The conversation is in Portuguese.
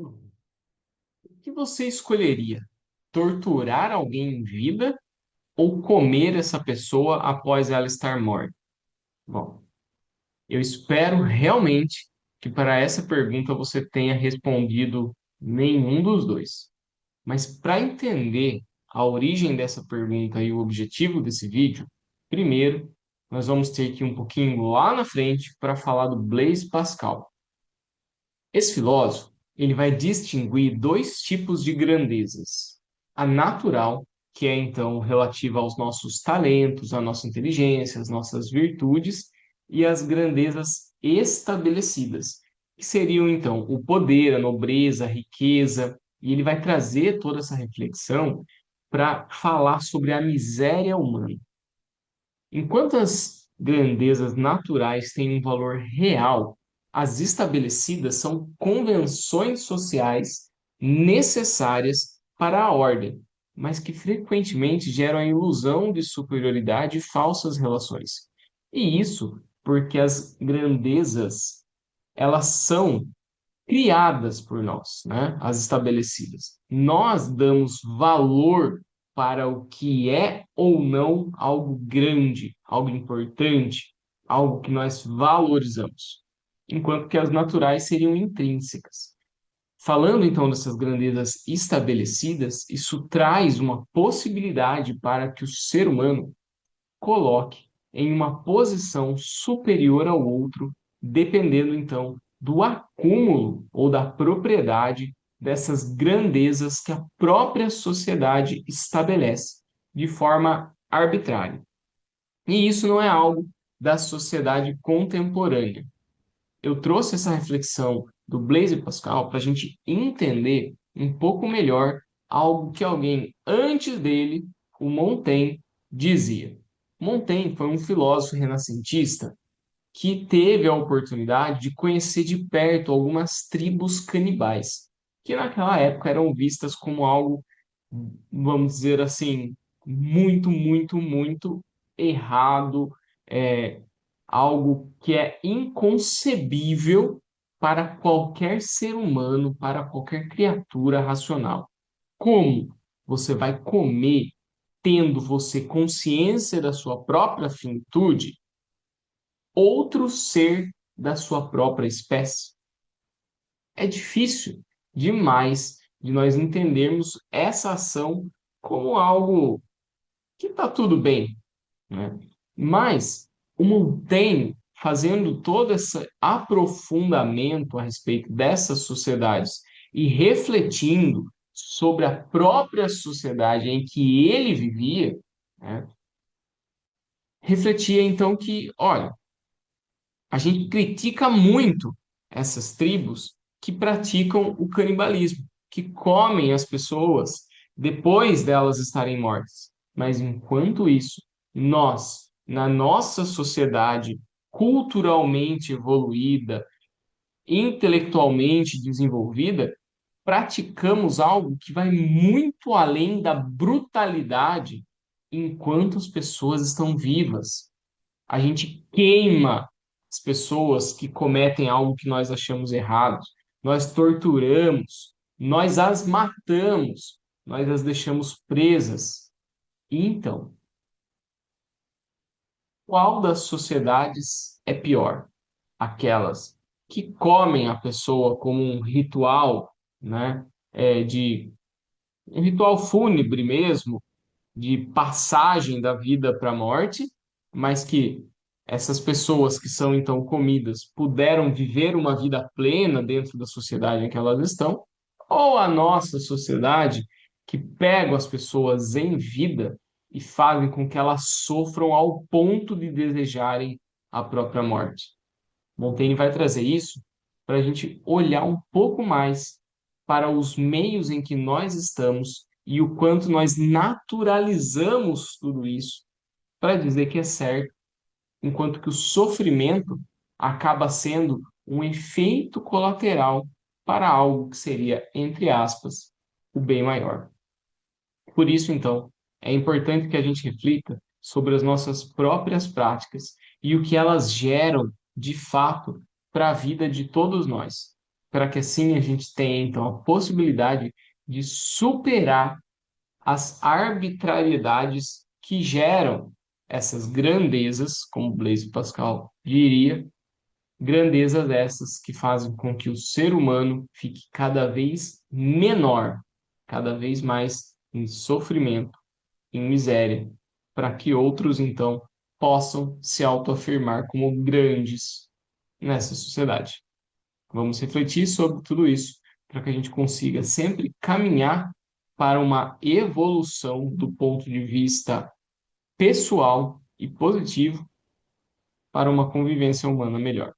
O que você escolheria? Torturar alguém em vida ou comer essa pessoa após ela estar morta? Bom, eu espero realmente que para essa pergunta você tenha respondido nenhum dos dois. Mas para entender a origem dessa pergunta e o objetivo desse vídeo, primeiro nós vamos ter que ir um pouquinho lá na frente para falar do Blaise Pascal. Esse filósofo, ele vai distinguir dois tipos de grandezas. A natural, que é então relativa aos nossos talentos, à nossa inteligência, às nossas virtudes, e as grandezas estabelecidas, que seriam então o poder, a nobreza, a riqueza, e ele vai trazer toda essa reflexão para falar sobre a miséria humana. Enquanto as grandezas naturais têm um valor real, as estabelecidas são convenções sociais necessárias para a ordem, mas que frequentemente geram a ilusão de superioridade e falsas relações. E isso porque as grandezas, elas são criadas por nós, né? As estabelecidas. Nós damos valor para o que é ou não algo grande, algo importante, algo que nós valorizamos, enquanto que as naturais seriam intrínsecas. Falando então dessas grandezas estabelecidas, isso traz uma possibilidade para que o ser humano coloque em uma posição superior ao outro, dependendo então do acúmulo ou da propriedade dessas grandezas que a própria sociedade estabelece de forma arbitrária. E isso não é algo da sociedade contemporânea. Eu trouxe essa reflexão do Blaise Pascal para a gente entender um pouco melhor algo que alguém antes dele, o Montaigne, dizia. Montaigne foi um filósofo renascentista que teve a oportunidade de conhecer de perto algumas tribos canibais, que naquela época eram vistas como algo, vamos dizer assim, muito errado, é, algo que é inconcebível para qualquer ser humano, para qualquer criatura racional. Como você vai comer tendo você consciência da sua própria finitude, outro ser da sua própria espécie? É difícil demais de nós entendermos essa ação como algo que está tudo bem, né? Mas o Montaigne, fazendo todo esse aprofundamento a respeito dessas sociedades e refletindo sobre a própria sociedade em que ele vivia, né, refletia então que, olha, a gente critica muito essas tribos que praticam o canibalismo, que comem as pessoas depois delas estarem mortas. Mas enquanto isso, nós, na nossa sociedade culturalmente evoluída, intelectualmente desenvolvida, praticamos algo que vai muito além da brutalidade enquanto as pessoas estão vivas. A gente queima as pessoas que cometem algo que nós achamos errado, nós torturamos, nós as matamos, nós as deixamos presas. E então, qual das sociedades é pior? Aquelas que comem a pessoa como um ritual, né, de um ritual fúnebre mesmo, de passagem da vida para a morte, mas que essas pessoas que são então comidas puderam viver uma vida plena dentro da sociedade em que elas estão, ou a nossa sociedade que pega as pessoas em vida e fazem com que elas sofram ao ponto de desejarem a própria morte. Montaigne vai trazer isso para a gente olhar um pouco mais para os meios em que nós estamos e o quanto nós naturalizamos tudo isso para dizer que é certo, enquanto que o sofrimento acaba sendo um efeito colateral para algo que seria, entre aspas, o bem maior. Por isso, então, é importante que a gente reflita sobre as nossas próprias práticas e o que elas geram, de fato, para a vida de todos nós. para que assim a gente tenha, então, a possibilidade de superar as arbitrariedades que geram essas grandezas, como Blaise Pascal diria, grandezas essas que fazem com que o ser humano fique cada vez menor, cada vez mais em sofrimento, em miséria, para que outros, então, possam se autoafirmar como grandes nessa sociedade. Vamos refletir sobre tudo isso para que a gente consiga sempre caminhar para uma evolução do ponto de vista pessoal e positivo para uma convivência humana melhor.